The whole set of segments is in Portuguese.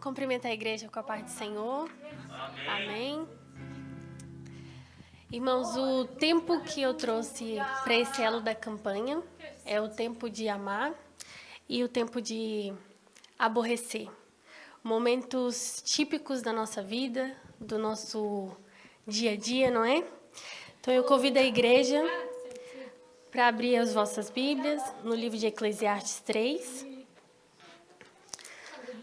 Cumprimento a igreja com a paz do Senhor. Amém. Irmãos, o tempo que eu trouxe para esse elo da campanha é o tempo de amar e o tempo de aborrecer. Momentos típicos da nossa vida, do nosso dia a dia, não é? Então eu convido a igreja para abrir as vossas Bíblias no livro de Eclesiastes 3.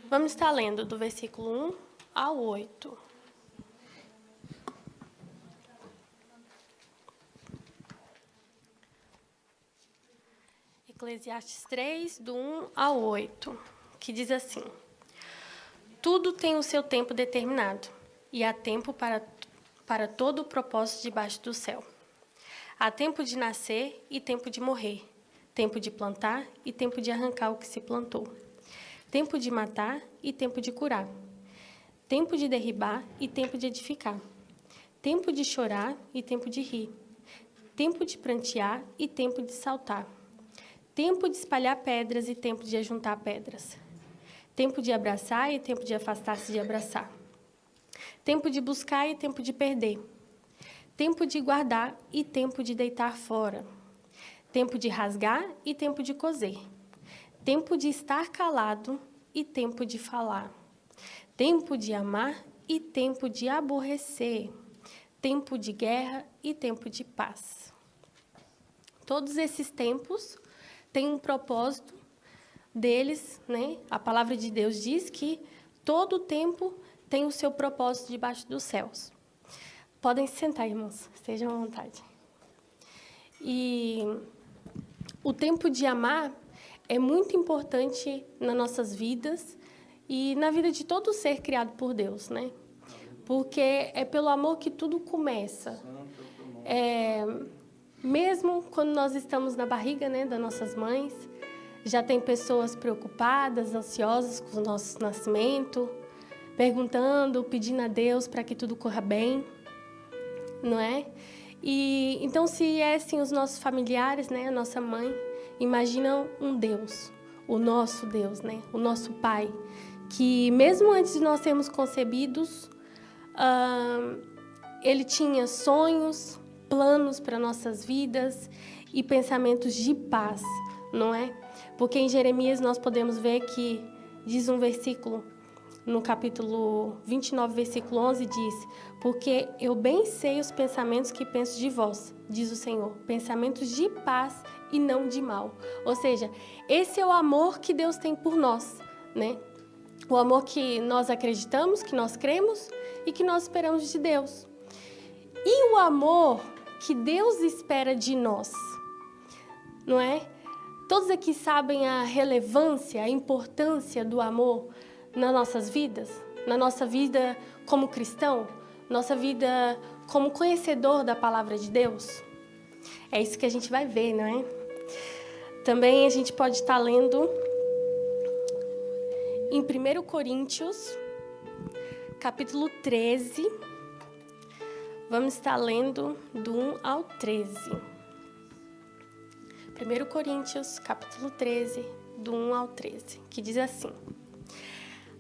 Vamos estar lendo do versículo 1 ao 8. Eclesiastes 3, do 1 ao 8, que diz assim: Tudo tem o seu tempo determinado, e há tempo para todo o propósito debaixo do céu. Há tempo de nascer e tempo de morrer, tempo de plantar e tempo de arrancar o que se plantou, tempo de matar e tempo de curar, tempo de derribar e tempo de edificar, tempo de chorar e tempo de rir, tempo de prantear e tempo de saltar, tempo de espalhar pedras e tempo de ajuntar pedras, tempo de abraçar e tempo de afastar-se de abraçar, tempo de buscar e tempo de perder, tempo de guardar e tempo de deitar fora, tempo de rasgar e tempo de coser, tempo de estar calado e tempo de falar, tempo de amar e tempo de aborrecer, tempo de guerra e tempo de paz. Todos esses tempos têm um propósito deles, né? A palavra de Deus diz que todo tempo tem o seu propósito debaixo dos céus. Podem se sentar, irmãos, estejam à vontade. E o tempo de amar é muito importante nas nossas vidas e na vida de todo ser criado por Deus, né? Porque é pelo amor que tudo começa. Mesmo quando nós estamos na barriga, né, das nossas mães, já tem pessoas preocupadas, ansiosas com o nosso nascimento, perguntando, pedindo a Deus para que tudo corra bem, não é? E então, se é assim os nossos familiares, né, a nossa mãe, imagina um Deus, o nosso Deus, né, o nosso Pai, que mesmo antes de nós sermos concebidos, Ele tinha sonhos, planos para nossas vidas e pensamentos de paz, não é? Porque em Jeremias nós podemos ver que diz um versículo, no capítulo 29, versículo 11, diz: Porque eu bem sei os pensamentos que penso de vós, diz o Senhor, pensamentos de paz e não de mal. Ou seja, esse é o amor que Deus tem por nós, né? O amor que nós acreditamos, que nós cremos e que nós esperamos de Deus. E o amor que Deus espera de nós, não é? Todos aqui sabem a relevância, a importância do amor nas nossas vidas, na nossa vida como cristão, nossa vida como conhecedor da palavra de Deus. É isso que a gente vai ver, não é? Também a gente pode estar lendo em 1 Coríntios, capítulo 13. Vamos estar lendo do 1 ao 13. 1 Coríntios, capítulo 13, do 1 ao 13, que diz assim: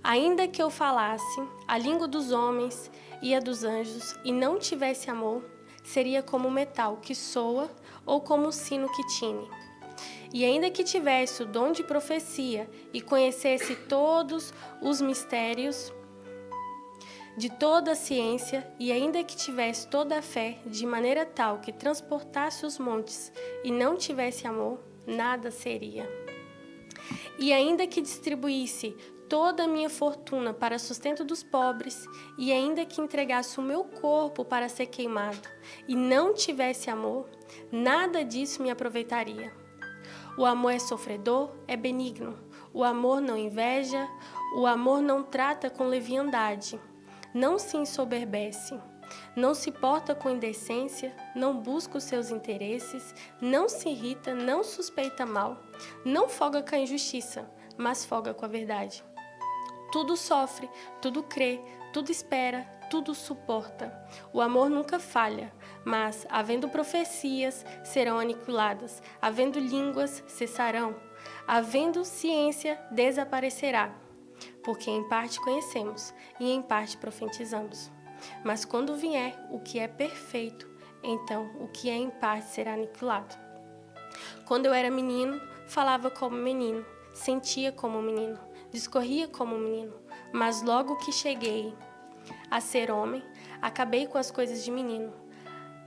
Ainda que eu falasse a língua dos homens e a dos anjos e não tivesse amor, seria como o metal que soa ou como o sino que tine. E ainda que tivesse o dom de profecia e conhecesse todos os mistérios de toda a ciência, e ainda que tivesse toda a fé, de maneira tal que transportasse os montes e não tivesse amor, nada seria. E ainda que distribuísse toda a minha fortuna para sustento dos pobres, e ainda que entregasse o meu corpo para ser queimado, e não tivesse amor, nada disso me aproveitaria. O amor é sofredor, é benigno. O amor não inveja, o amor não trata com leviandade. Não se ensoberbece, não se porta com indecência, não busca os seus interesses, não se irrita, não suspeita mal, não folga com a injustiça, mas folga com a verdade. Tudo sofre, tudo crê, tudo espera, tudo suporta. O amor nunca falha, mas, havendo profecias, serão aniquiladas, havendo línguas, cessarão, havendo ciência, desaparecerá. porque em parte conhecemos e em parte profetizamos. Mas quando vier o que é perfeito, então o que é em parte será aniquilado. Quando eu era menino, falava como menino, sentia como menino, discorria como menino, mas logo que cheguei a ser homem, acabei com as coisas de menino,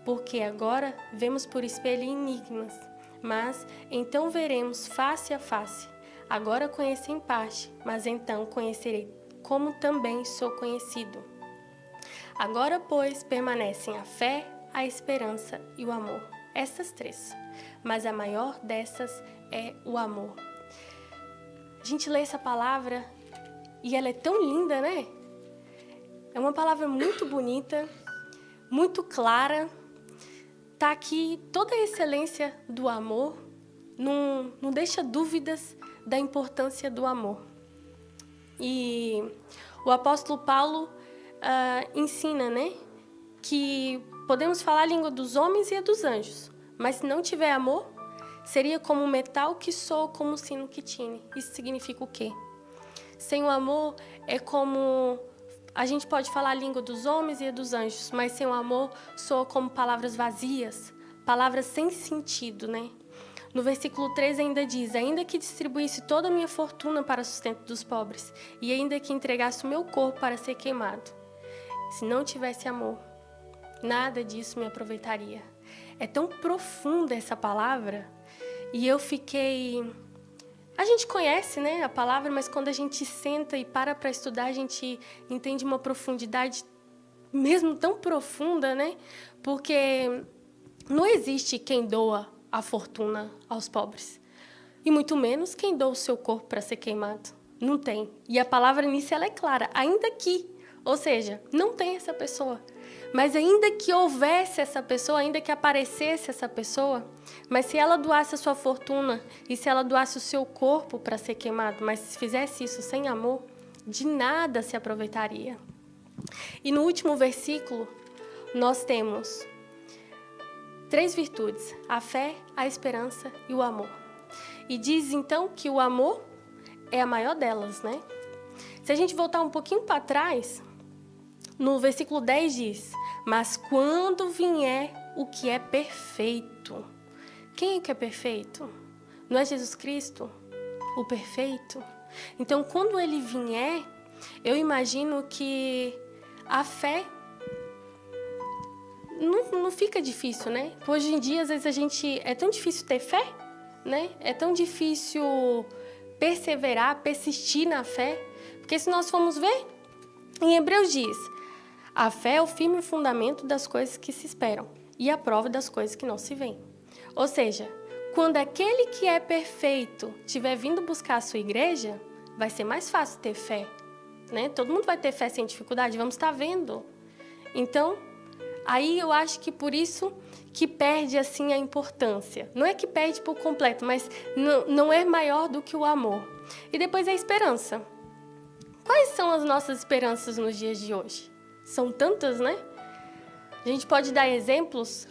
porque agora vemos por espelho enigmas, mas então veremos face a face. Agora conheço em parte, mas então conhecerei como também sou conhecido. Agora, pois, permanecem a fé, a esperança e o amor. Essas três. Mas a maior dessas é o amor. A gente lê essa palavra e ela é tão linda, né? É uma palavra muito bonita, muito clara. Tá aqui toda a excelência do amor. Não deixa dúvidas da importância do amor. E o apóstolo Paulo ensina, né, que podemos falar a língua dos homens e a dos anjos, mas se não tiver amor, seria como um metal que soa como um sino que tine. Isso significa o quê? Sem o amor é como... A gente pode falar a língua dos homens e a dos anjos, mas sem o amor soa como palavras vazias, palavras sem sentido, né? No versículo 3 ainda diz: ainda que distribuísse toda a minha fortuna para o sustento dos pobres, e ainda que entregasse o meu corpo para ser queimado, se não tivesse amor, nada disso me aproveitaria. É tão profunda essa palavra, e eu fiquei... A gente conhece, né, a palavra, mas quando a gente senta e para estudar, a gente entende uma profundidade mesmo tão profunda, né? Porque não existe quem doa a fortuna aos pobres, e muito menos quem doa o seu corpo para ser queimado. Não tem. E a palavra nisso ela é clara, ainda que, ou seja, não tem essa pessoa. Mas ainda que houvesse essa pessoa, ainda que aparecesse essa pessoa, mas se ela doasse a sua fortuna e se ela doasse o seu corpo para ser queimado, mas se fizesse isso sem amor, de nada se aproveitaria. E no último versículo, nós temos 3 virtudes: a fé, a esperança e o amor. E diz então que o amor é a maior delas, né? Se a gente voltar um pouquinho para trás, no versículo 10 diz: mas quando vier o que é perfeito. Quem é que é perfeito? Não é Jesus Cristo, o perfeito? Então, quando ele vier, eu imagino que a fé não fica difícil, né? Hoje em dia, às vezes, é tão difícil ter fé, né? É tão difícil perseverar, persistir na fé. Porque se nós formos ver, em Hebreus diz: a fé é o firme fundamento das coisas que se esperam e a prova das coisas que não se veem. Ou seja, quando aquele que é perfeito estiver vindo buscar a sua igreja, vai ser mais fácil ter fé, né? Todo mundo vai ter fé sem dificuldade, vamos estar vendo. Então, aí eu acho que por isso que perde assim a importância. Não é que perde por completo, mas não é maior do que o amor. E depois a esperança. Quais são as nossas esperanças nos dias de hoje? São tantas, né? A gente pode dar exemplos.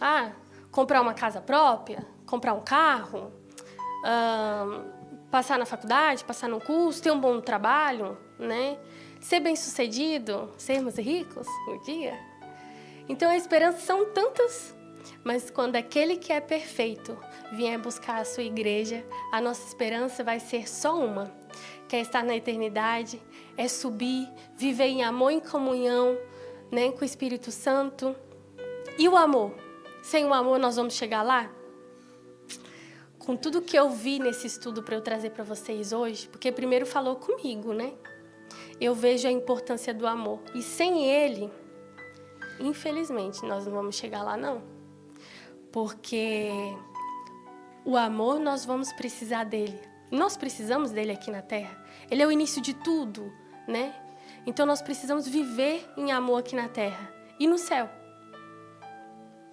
Comprar uma casa própria, comprar um carro, passar na faculdade, passar no curso, ter um bom trabalho, né? Ser bem-sucedido, sermos ricos um dia. Então, a esperança são tantas, mas quando aquele que é perfeito vier buscar a sua igreja, a nossa esperança vai ser só uma, que é estar na eternidade, é subir, viver em amor e comunhão, né, com o Espírito Santo. E o amor? Sem o amor nós vamos chegar lá? Com tudo que eu vi nesse estudo para eu trazer para vocês hoje, porque primeiro falou comigo, né? Eu vejo a importância do amor. E sem ele, infelizmente, nós não vamos chegar lá, não. Porque o amor, nós vamos precisar dele. Nós precisamos dele aqui na Terra. Ele é o início de tudo, né? Então, nós precisamos viver em amor aqui na Terra e no céu.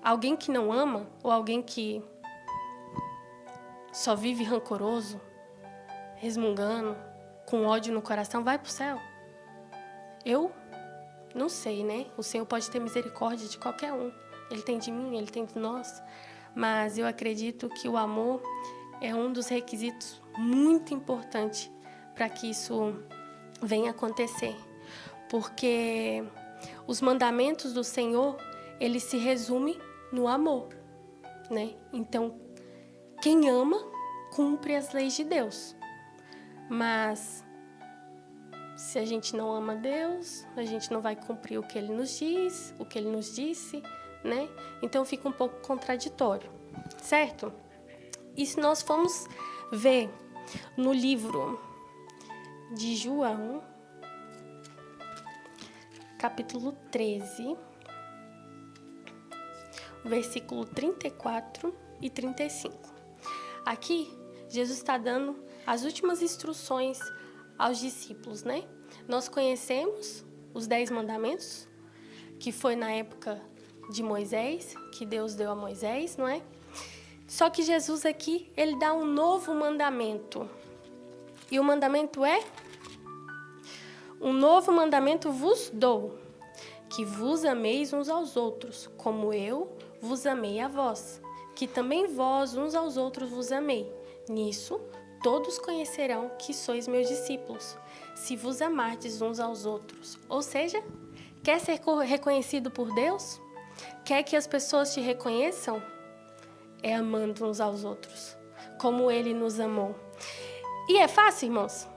Alguém que não ama, ou alguém que só vive rancoroso, resmungando, com ódio no coração, vai para o céu? Eu não sei, né? O Senhor pode ter misericórdia de qualquer um. Ele tem de mim, Ele tem de nós. Mas eu acredito que o amor é um dos requisitos muito importantes para que isso venha acontecer. Porque os mandamentos do Senhor, eles se resumem no amor, né? Então, quem ama, cumpre as leis de Deus. Mas, se a gente não ama Deus, a gente não vai cumprir o que Ele nos diz, o que Ele nos disse, né? Então, fica um pouco contraditório, certo? E se nós formos ver no livro de João, capítulo 13, versículo 34 e 35. Aqui, Jesus está dando as últimas instruções aos discípulos, né? Nós conhecemos os 10 mandamentos, que foi na época de Moisés, que Deus deu a Moisés, não é? Só que Jesus aqui, ele dá um novo mandamento. E o mandamento é: um novo mandamento vos dou, que vos ameis uns aos outros, como eu vos amei a vós, que também vós uns aos outros vos amei. Nisso, todos conhecerão que sois meus discípulos, se vos amardes uns aos outros. Ou seja, quer ser reconhecido por Deus? Quer que as pessoas te reconheçam? É amando uns aos outros, como Ele nos amou. E é fácil, irmãos?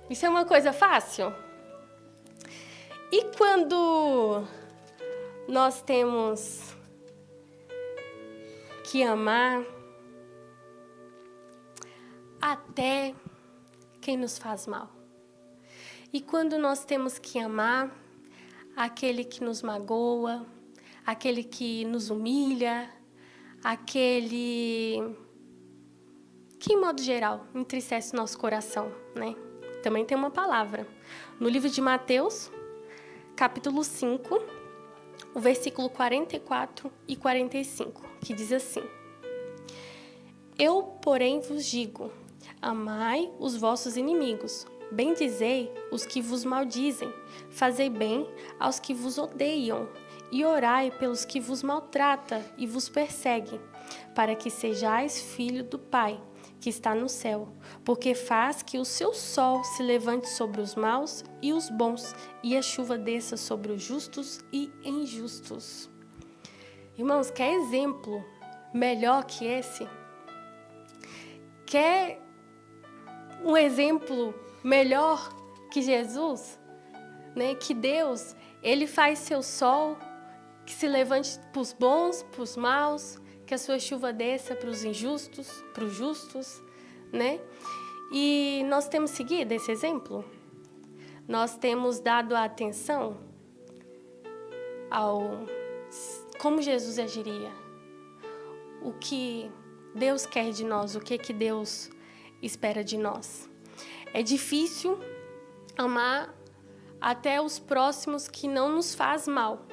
Isso é uma coisa fácil? E quando nós temos que amar até quem nos faz mal? E quando nós temos que amar aquele que nos magoa, aquele que nos humilha, aquele que, em modo geral, entristece o nosso coração, né? Também tem uma palavra. No livro de Mateus, capítulo 5, o versículo 44 e 45, que diz assim: Eu, porém, vos digo, amai os vossos inimigos, bendizei os que vos maldizem, fazei bem aos que vos odeiam, e orai pelos que vos maltratam e vos perseguem, para que sejais filho do Pai, que está no céu, porque faz que o seu sol se levante sobre os maus e os bons, e a chuva desça sobre os justos e injustos. Irmãos, quer exemplo melhor que esse? Quer um exemplo melhor que Jesus? Né? Que Deus, Ele faz seu sol que se levante para os bons, para os maus, que a sua chuva desça para os injustos, para os justos, né? E nós temos seguido esse exemplo? Nós temos dado a atenção ao como Jesus agiria, o que Deus quer de nós, o que Deus espera de nós. É difícil amar até os próximos que não nos faz mal.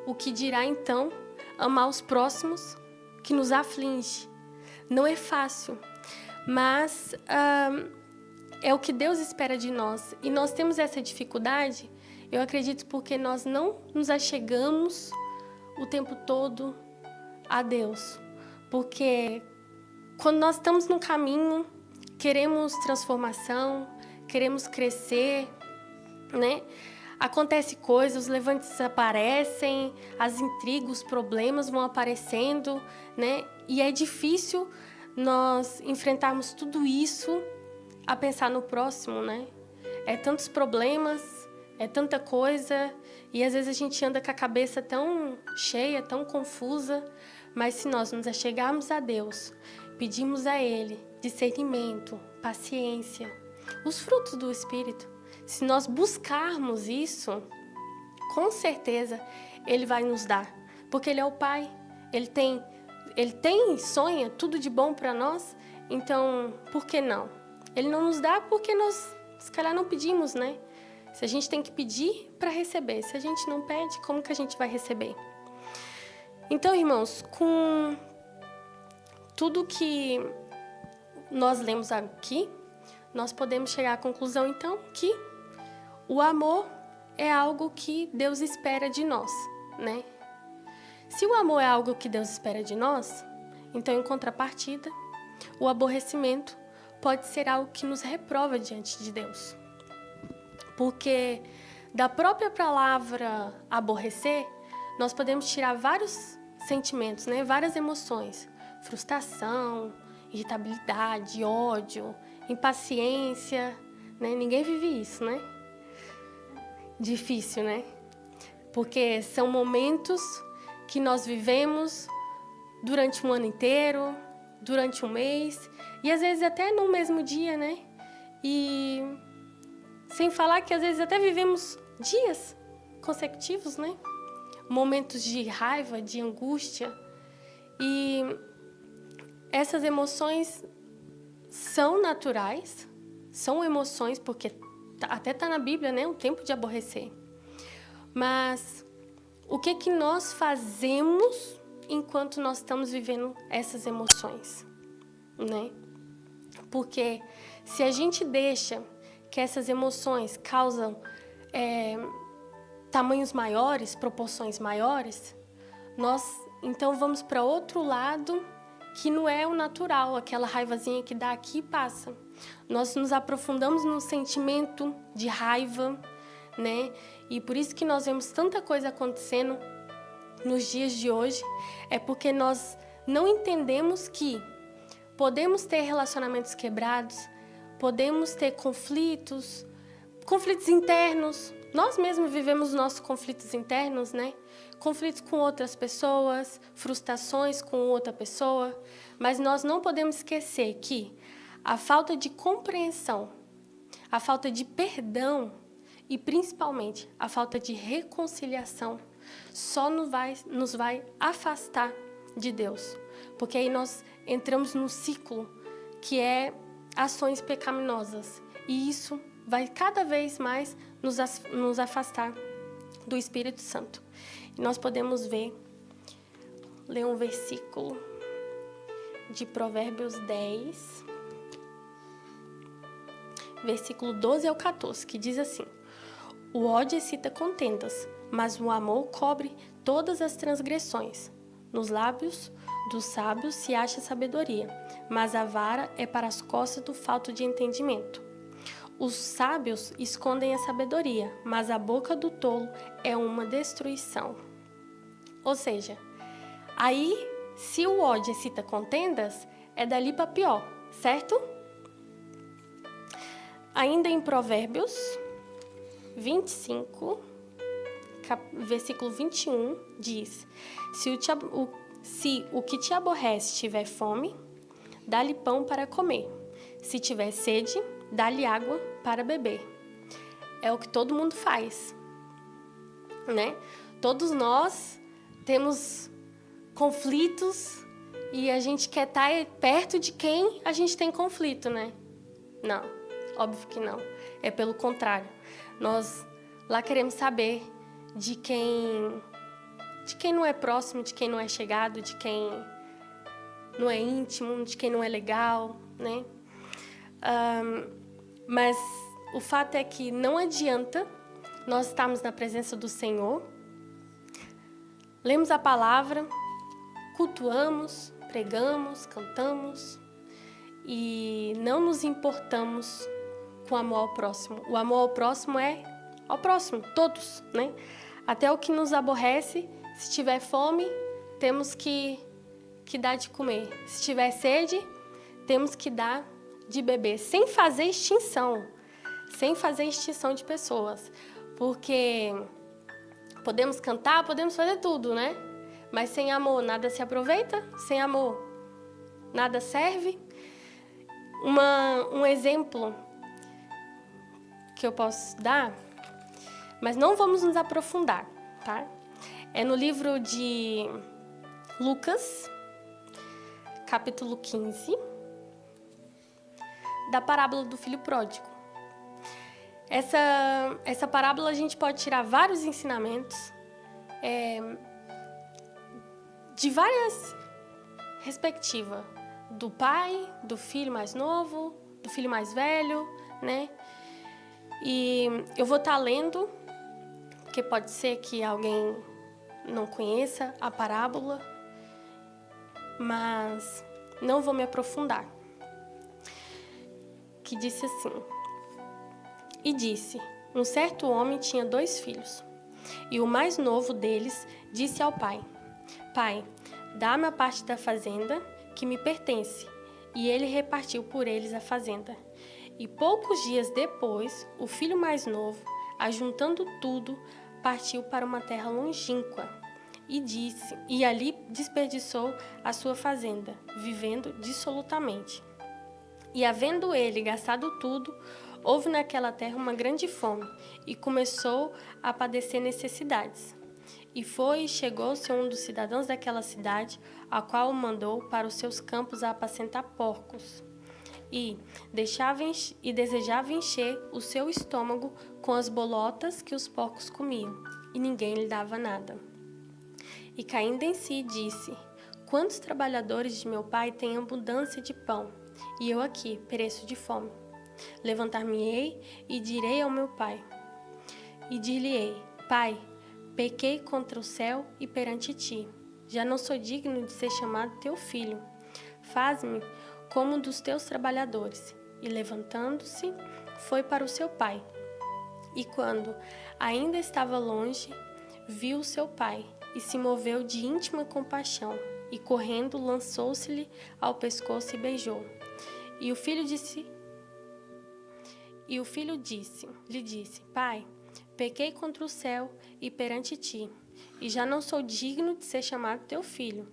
O que dirá, então, amar os próximos que nos aflige? Não é fácil, mas é o que Deus espera de nós. E nós temos essa dificuldade, eu acredito, porque nós não nos achegamos o tempo todo a Deus. Porque quando nós estamos no caminho, queremos transformação, queremos crescer, né? Acontece coisas, os levantes aparecem, as intrigas, os problemas vão aparecendo, né? E é difícil nós enfrentarmos tudo isso a pensar no próximo, né? É tantos problemas, é tanta coisa, e às vezes a gente anda com a cabeça tão cheia, tão confusa, mas se nós nos achegarmos a Deus, pedimos a Ele discernimento, paciência, os frutos do Espírito, se nós buscarmos isso, com certeza Ele vai nos dar. Porque Ele é o Pai, Ele sonha tudo de bom para nós, então, por que não? Ele não nos dá porque nós, se calhar, não pedimos, né? Se a gente tem que pedir para receber, se a gente não pede, como que a gente vai receber? Então, irmãos, com tudo que nós lemos aqui, nós podemos chegar à conclusão, então, que o amor é algo que Deus espera de nós, né? Se o amor é algo que Deus espera de nós, então, em contrapartida, o aborrecimento pode ser algo que nos reprova diante de Deus. Porque da própria palavra aborrecer, nós podemos tirar vários sentimentos, né? Várias emoções. Frustração, irritabilidade, ódio, impaciência, né? Ninguém vive isso, né? Difícil, né? Porque são momentos que nós vivemos durante um ano inteiro, durante um mês, e às vezes até no mesmo dia, né? E sem falar que às vezes até vivemos dias consecutivos, né? Momentos de raiva, de angústia. E essas emoções são naturais, são emoções, porque até está na Bíblia, né? O tempo de aborrecer. Mas o que nós fazemos enquanto nós estamos vivendo essas emoções, né? Porque se a gente deixa que essas emoções causam tamanhos maiores, proporções maiores, nós então vamos para outro lado que não é o natural, aquela raivazinha que dá aqui e passa. Nós nos aprofundamos no sentimento de raiva, né? E por isso que nós vemos tanta coisa acontecendo nos dias de hoje, é porque nós não entendemos que podemos ter relacionamentos quebrados, podemos ter conflitos internos. Nós mesmos vivemos nossos conflitos internos, né? Conflitos com outras pessoas, frustrações com outra pessoa, mas nós não podemos esquecer que a falta de compreensão, a falta de perdão e, principalmente, a falta de reconciliação só nos vai afastar de Deus. Porque aí nós entramos num ciclo que é ações pecaminosas. E isso vai cada vez mais nos afastar do Espírito Santo. E nós podemos ler um versículo de Provérbios 10, versículo 12 ao 14, que diz assim: o ódio excita contendas, mas o amor cobre todas as transgressões. Nos lábios dos sábios se acha sabedoria, mas a vara é para as costas do falto de entendimento. Os sábios escondem a sabedoria, mas a boca do tolo é uma destruição. Ou seja, aí, se o ódio excita contendas, é dali para pior, certo? Ainda em Provérbios 25, versículo 21, diz: se o que te aborrece tiver fome, dá-lhe pão para comer. Se tiver sede, dá-lhe água para beber. É o que todo mundo faz, né? Todos nós temos conflitos e a gente quer estar perto de quem a gente tem conflito, né? Não, óbvio que não. É pelo contrário. Nós lá queremos saber de quem não é próximo, de quem não é chegado, de quem não é íntimo, de quem não é legal, né? Mas o fato é que não adianta nós estarmos na presença do Senhor, lemos a palavra, cultuamos, pregamos, cantamos e não nos importamos com o amor ao próximo. O amor ao próximo é ao próximo, todos, né? Até o que nos aborrece, se tiver fome, temos que dar de comer. Se tiver sede, temos que dar de beber, sem fazer extinção de pessoas. Porque podemos cantar, podemos fazer tudo, né? Mas sem amor nada se aproveita, sem amor nada serve. Um exemplo que eu posso dar, mas não vamos nos aprofundar, tá? É no livro de Lucas, capítulo 15, da parábola do filho pródigo. Essa parábola a gente pode tirar vários ensinamentos de várias perspectivas, do pai, do filho mais novo, do filho mais velho, né? E eu vou estar lendo, porque pode ser que alguém não conheça a parábola, mas não vou me aprofundar. Que disse assim: e disse: Um certo homem tinha 2 filhos, e o mais novo deles disse ao pai: Pai, dá-me a parte da fazenda que me pertence. E ele repartiu por eles a fazenda. E poucos dias depois, o filho mais novo, ajuntando tudo, partiu para uma terra longínqua e ali desperdiçou a sua fazenda, vivendo dissolutamente. E havendo ele gastado tudo, houve naquela terra uma grande fome, e começou a padecer necessidades. E foi e chegou-se um dos cidadãos daquela cidade, a qual o mandou para os seus campos a apacentar porcos. E desejava encher o seu estômago com as bolotas que os porcos comiam, e ninguém lhe dava nada. E caindo em si, disse: Quantos trabalhadores de meu pai têm abundância de pão, e eu aqui pereço de fome? Levantar-me-ei e direi ao meu pai. E dir-lhe-ei: Pai, pequei contra o céu e perante ti. Já não sou digno de ser chamado teu filho. Faz-me como um dos teus trabalhadores. E levantando-se, foi para o seu pai. E quando ainda estava longe, viu o seu pai e se moveu de íntima compaixão. E correndo, lançou-se-lhe ao pescoço e beijou. E o filho lhe disse: Pai, pequei contra o céu e perante ti, e já não sou digno de ser chamado teu filho.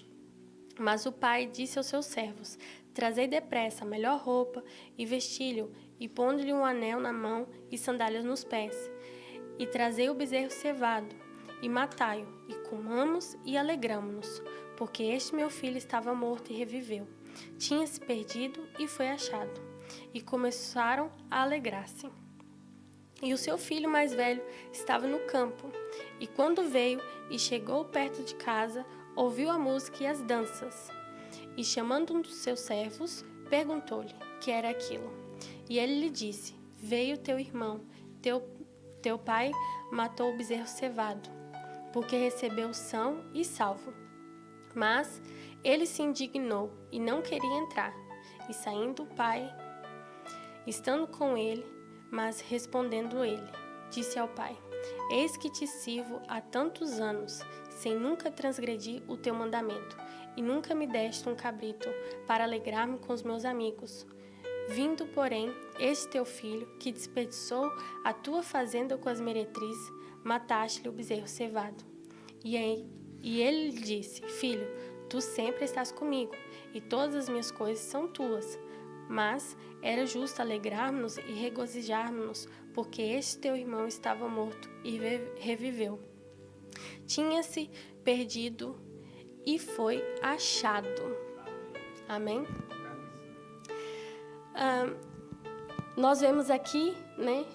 Mas o pai disse aos seus servos: Trazei depressa a melhor roupa e vestilho, e pondo-lhe um anel na mão e sandálias nos pés. E trazei o bezerro cevado, e matai-o, e comamos e alegramo-nos, porque este meu filho estava morto e reviveu. Tinha-se perdido e foi achado. E começaram a alegrar-se. E o seu filho mais velho estava no campo. E quando veio e chegou perto de casa, ouviu a música e as danças. E chamando um dos seus servos, perguntou-lhe que era aquilo. E ele lhe disse: Veio teu irmão, teu pai matou o bezerro cevado, porque recebeu são e salvo. Mas ele se indignou e não queria entrar. E saindo o pai, estando com ele, mas respondendo ele, disse ao pai: Eis que te sirvo há tantos anos, sem nunca transgredir o teu mandamento, e nunca me deste um cabrito para alegrar-me com os meus amigos. Vindo, porém, este teu filho, que desperdiçou a tua fazenda com as meretrizes, mataste-lhe o bezerro cevado. E ele lhe disse: Filho, tu sempre estás comigo, e todas as minhas coisas são tuas. Mas era justo alegrarmos-nos e regozijarmos-nos, porque este teu irmão estava morto e reviveu. Tinha-se perdido e foi achado. Amém? Nós vemos aqui, né,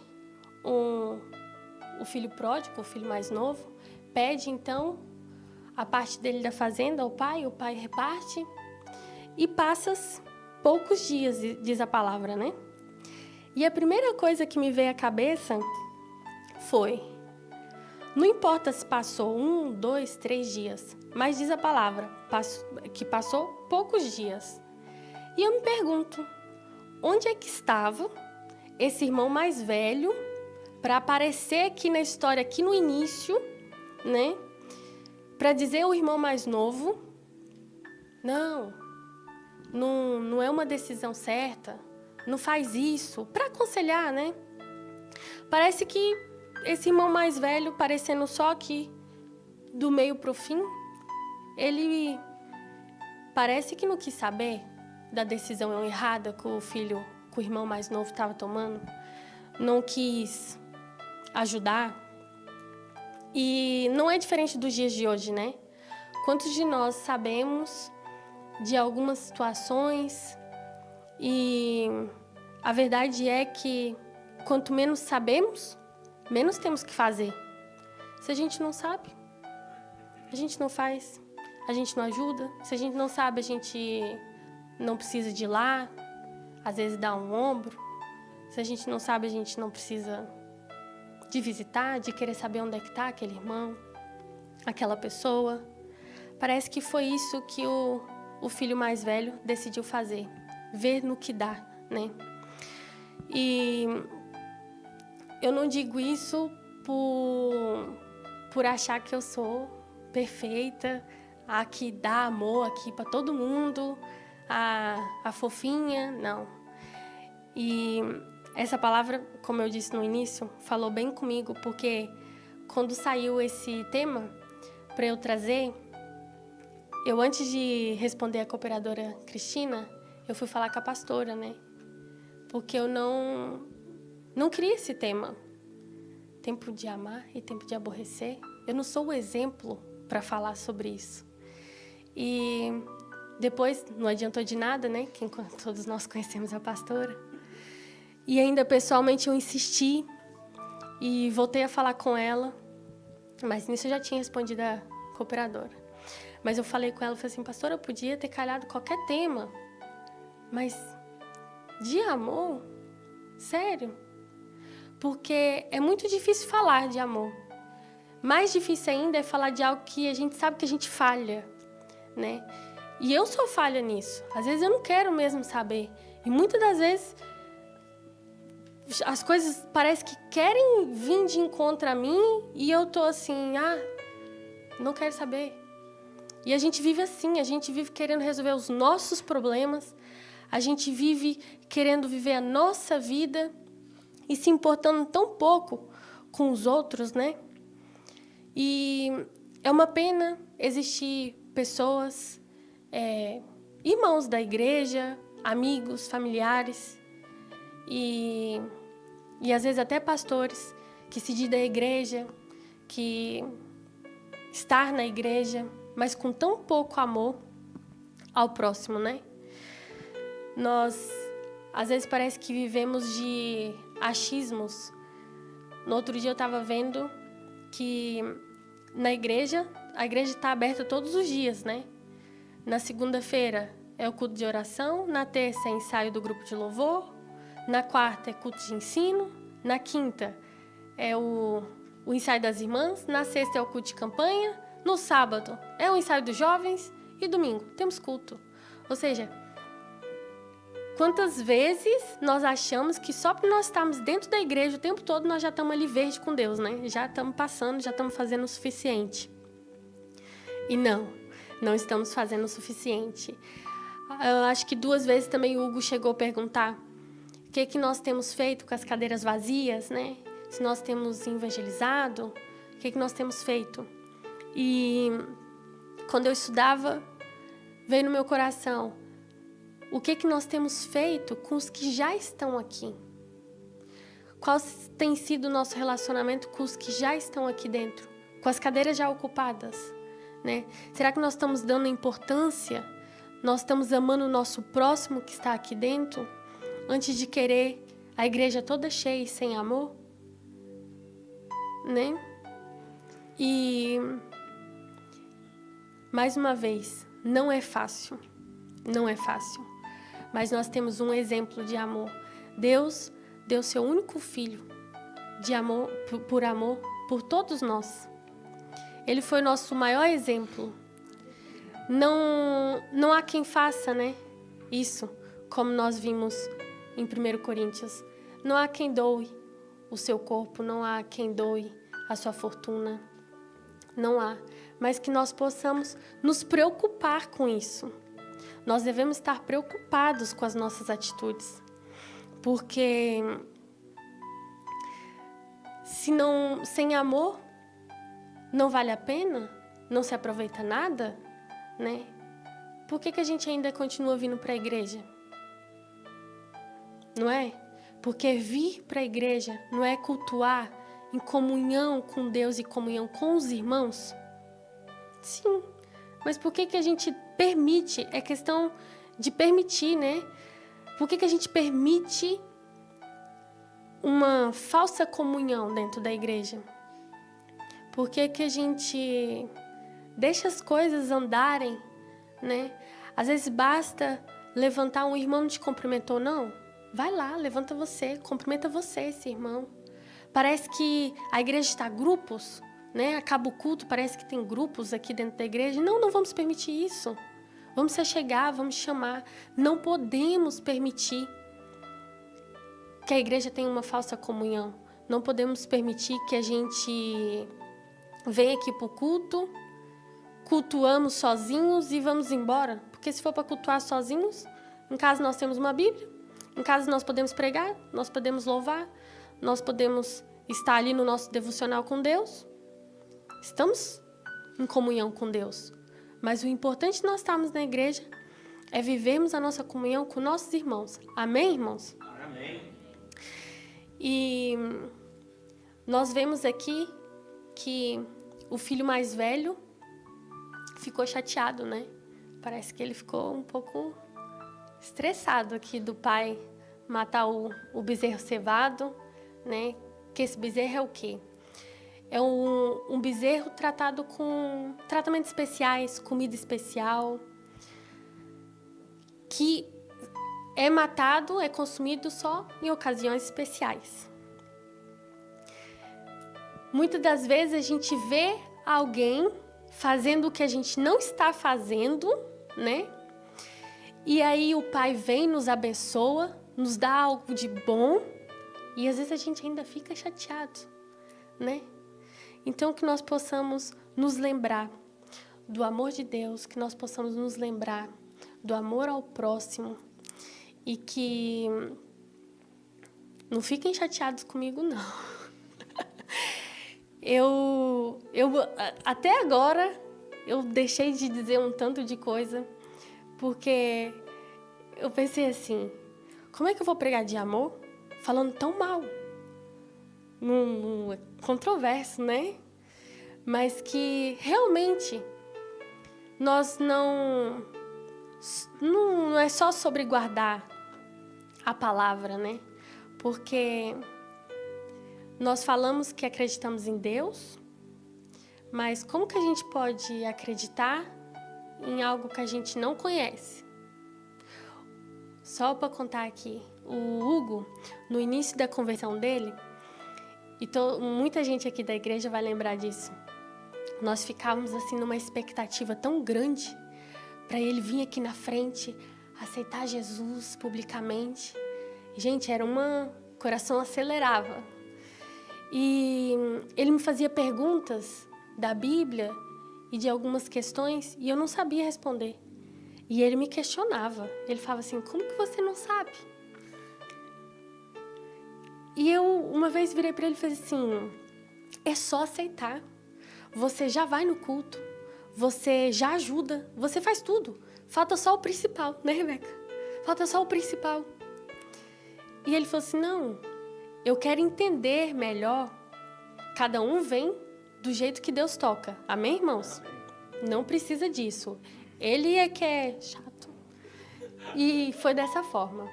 o filho pródigo, o filho mais novo, pede então a parte dele da fazenda ao pai, o pai reparte, e passa poucos dias, diz a palavra, né? E a primeira coisa que me veio à cabeça foi: não importa se passou 1, 2, 3 dias, mas diz a palavra que passou poucos dias. E eu me pergunto, onde é que estava esse irmão mais velho para aparecer aqui na história, aqui no início, né? Para dizer ao irmão mais novo: não é uma decisão certa, não faz isso, para aconselhar, né? Parece que esse irmão mais velho, parecendo só aqui do meio para o fim, ele parece que não quis saber da decisão errada que o irmão mais novo estava tomando, não quis ajudar. E não é diferente dos dias de hoje, né? Quantos de nós sabemos de algumas situações e a verdade é que quanto menos sabemos, menos temos que fazer. Se a gente não sabe, a gente não faz, a gente não ajuda. Se a gente não sabe, a gente não precisa de ir lá, às vezes dá um ombro. Se a gente não sabe, a gente não precisa de visitar, de querer saber onde é que está aquele irmão, aquela pessoa. Parece que foi isso que o filho mais velho decidiu fazer, ver no que dá, né? E eu não digo isso por achar que eu sou perfeita, a que dá amor aqui para todo mundo, a fofinha, não. E essa palavra, como eu disse no início, falou bem comigo, porque quando saiu esse tema para eu trazer, eu antes de responder a cooperadora Cristina, eu fui falar com a pastora, né? Porque eu não queria esse tema. Tempo de amar e tempo de aborrecer. Eu não sou o exemplo para falar sobre isso. E depois, não adiantou de nada, né? Que todos nós conhecemos a pastora. E ainda pessoalmente eu insisti e voltei a falar com ela. Mas nisso eu já tinha respondido a cooperadora. Mas eu falei com ela, falei assim, pastora, eu podia ter calhado qualquer tema. Mas de amor? Sério? Porque é muito difícil falar de amor. Mais difícil ainda é falar de algo que a gente sabe que a gente falha, né? E eu sou falha nisso. Às vezes eu não quero mesmo saber. E muitas das vezes as coisas parecem que querem vir de encontro a mim e eu tô assim, não quero saber. E a gente vive assim, a gente vive querendo resolver os nossos problemas, a gente vive querendo viver a nossa vida e se importando tão pouco com os outros, né? E é uma pena existir pessoas, irmãos da igreja, amigos, familiares e às vezes até pastores que se dizem da igreja, que estar na igreja, mas com tão pouco amor ao próximo, né? Nós, às vezes, parece que vivemos de achismos. No outro dia eu estava vendo que na igreja, a igreja está aberta todos os dias, né? Na segunda-feira é o culto de oração, na terça é ensaio do grupo de louvor, na quarta é culto de ensino, na quinta é o ensaio das irmãs, na sexta é o culto de campanha, no sábado é o ensaio dos jovens e domingo temos culto. Ou seja, quantas vezes nós achamos que só por nós estarmos dentro da igreja o tempo todo nós já estamos ali verde com Deus, né? Já estamos passando, já estamos fazendo o suficiente. E não estamos fazendo o suficiente. Eu acho que 2 vezes também o Hugo chegou a perguntar o que nós temos feito com as cadeiras vazias, né? Se nós temos evangelizado, o que nós temos feito. E quando eu estudava, veio no meu coração, o que nós temos feito com os que já estão aqui? Qual tem sido o nosso relacionamento com os que já estão aqui dentro? Com as cadeiras já ocupadas, né? Será que nós estamos dando importância? Nós estamos amando o nosso próximo que está aqui dentro? Antes de querer a igreja toda cheia e sem amor? Né? E, mais uma vez, não é fácil. Não é fácil. Mas nós temos um exemplo de amor. Deus deu seu único filho de amor, por amor por todos nós. Ele foi nosso maior exemplo. Não há quem faça, né? Isso, como nós vimos em 1 Coríntios. Não há quem doe o seu corpo, não há quem doe a sua fortuna. Não há. Mas que nós possamos nos preocupar com isso. Nós devemos estar preocupados com as nossas atitudes. Porque sem amor, não vale a pena? Não se aproveita nada? Né? Por que a gente ainda continua vindo para a igreja? Não é? Porque vir para a igreja não é cultuar em comunhão com Deus e comunhão com os irmãos? Sim, mas por que a gente permite? É questão de permitir, né? Por que a gente permite uma falsa comunhão dentro da igreja? Por que a gente deixa as coisas andarem, né? Às vezes basta levantar, um irmão não te cumprimentou, não? Vai lá, levanta você, cumprimenta você, esse irmão. Parece que a igreja está grupos, né? Acaba o culto, parece que tem grupos aqui dentro da igreja. Não vamos permitir isso. Vamos se achegar, vamos chamar. Não podemos permitir que a igreja tenha uma falsa comunhão. Não podemos permitir que a gente venha aqui para o culto, cultuamos sozinhos e vamos embora. Porque se for para cultuar sozinhos, em casa nós temos uma Bíblia, em casa nós podemos pregar, nós podemos louvar, nós podemos estar ali no nosso devocional com Deus. Estamos em comunhão com Deus. Mas o importante de nós estarmos na igreja é vivermos a nossa comunhão com nossos irmãos. Amém, irmãos? Amém. E nós vemos aqui que o filho mais velho ficou chateado, né? Parece que ele ficou um pouco estressado aqui do pai matar o bezerro cevado, né? Que esse bezerro é o quê? É um bezerro tratado com tratamentos especiais, comida especial, que é matado, é consumido só em ocasiões especiais. Muitas das vezes a gente vê alguém fazendo o que a gente não está fazendo, né? E aí o Pai vem, nos abençoa, nos dá algo de bom, e às vezes a gente ainda fica chateado, né? Então, que nós possamos nos lembrar do amor de Deus, que nós possamos nos lembrar do amor ao próximo e que não fiquem chateados comigo, não. Eu até agora, eu deixei de dizer um tanto de coisa, porque eu pensei assim, como é que eu vou pregar de amor falando tão mal? É controverso, né? Mas que realmente nós não é só sobre guardar a palavra, né? Porque nós falamos que acreditamos em Deus, mas como que a gente pode acreditar em algo que a gente não conhece? Só para contar aqui, o Hugo, no início da conversão dele, e muita gente aqui da igreja vai lembrar disso, nós ficávamos assim numa expectativa tão grande para ele vir aqui na frente, aceitar Jesus publicamente. Gente, o coração acelerava. E ele me fazia perguntas da Bíblia e de algumas questões e eu não sabia responder. E ele me questionava. Ele falava assim, como que você não sabe? E eu uma vez virei para ele e falei assim, é só aceitar. Você já vai no culto, você já ajuda, você faz tudo. Falta só o principal, né, Rebeca? Falta só o principal. E ele falou assim, não, eu quero entender melhor. Cada um vem do jeito que Deus toca. Amém, irmãos? Amém. Não precisa disso. Ele é que é chato. E foi dessa forma.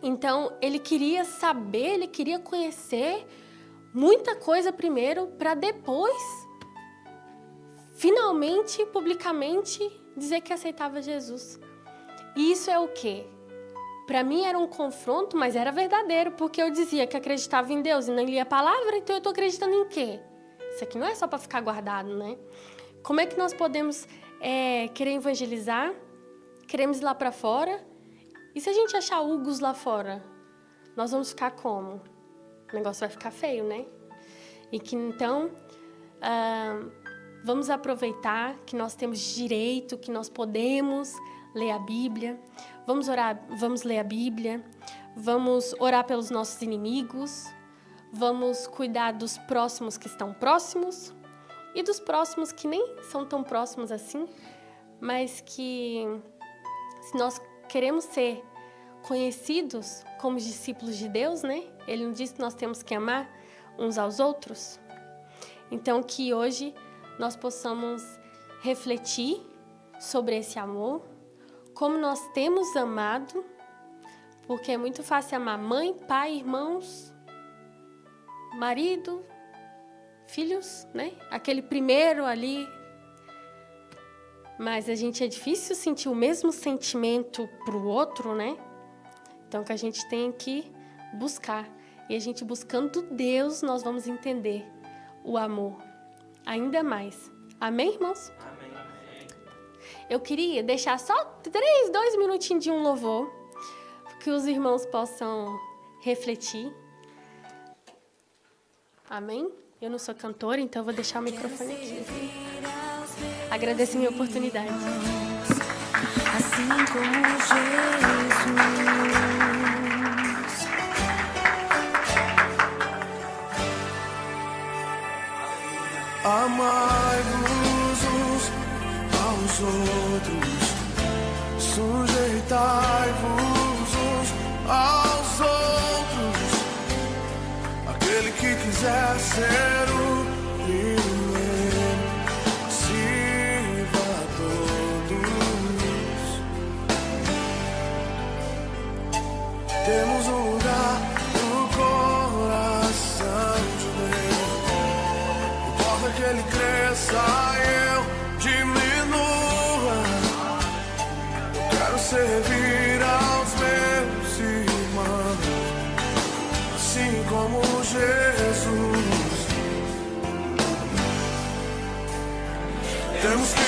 Então, ele queria saber, ele queria conhecer muita coisa primeiro para depois, finalmente, publicamente, dizer que aceitava Jesus. E isso é o quê? Para mim era um confronto, mas era verdadeiro, porque eu dizia que acreditava em Deus e não lia a palavra, então eu estou acreditando em quê? Isso aqui não é só para ficar guardado, né? Como é que nós podemos querer evangelizar, queremos ir lá para fora, e se a gente achar Hugos lá fora, nós vamos ficar como? O negócio vai ficar feio, né? E que então, vamos aproveitar que nós temos direito, que nós podemos ler a Bíblia, vamos orar, vamos ler a Bíblia, vamos orar pelos nossos inimigos, vamos cuidar dos próximos que estão próximos e dos próximos que nem são tão próximos assim, mas que se nós queremos ser conhecidos como discípulos de Deus, né? Ele nos diz que nós temos que amar uns aos outros. Então, que hoje nós possamos refletir sobre esse amor, como nós temos amado, porque é muito fácil amar mãe, pai, irmãos, marido, filhos, né? Aquele primeiro ali. Mas é difícil sentir o mesmo sentimento para o outro, né? Então, que a gente tem que buscar. E a gente buscando Deus, nós vamos entender o amor ainda mais. Amém, irmãos? Amém. Eu queria deixar só 2 minutinhos de um louvor, que os irmãos possam refletir. Amém? Eu não sou cantora, então eu vou deixar o microfone aqui. Agradeço a minha oportunidade. Assim como Jesus. Amai-vos uns aos outros, sujeitai-vos uns aos outros. Aquele que quiser ser o primeiro, sirva a todos. Temos um lugar no coração de Deus. Importa que Ele cresça e eu diminua. Eu quero servir aos meus irmãos, assim como Jesus. Temos que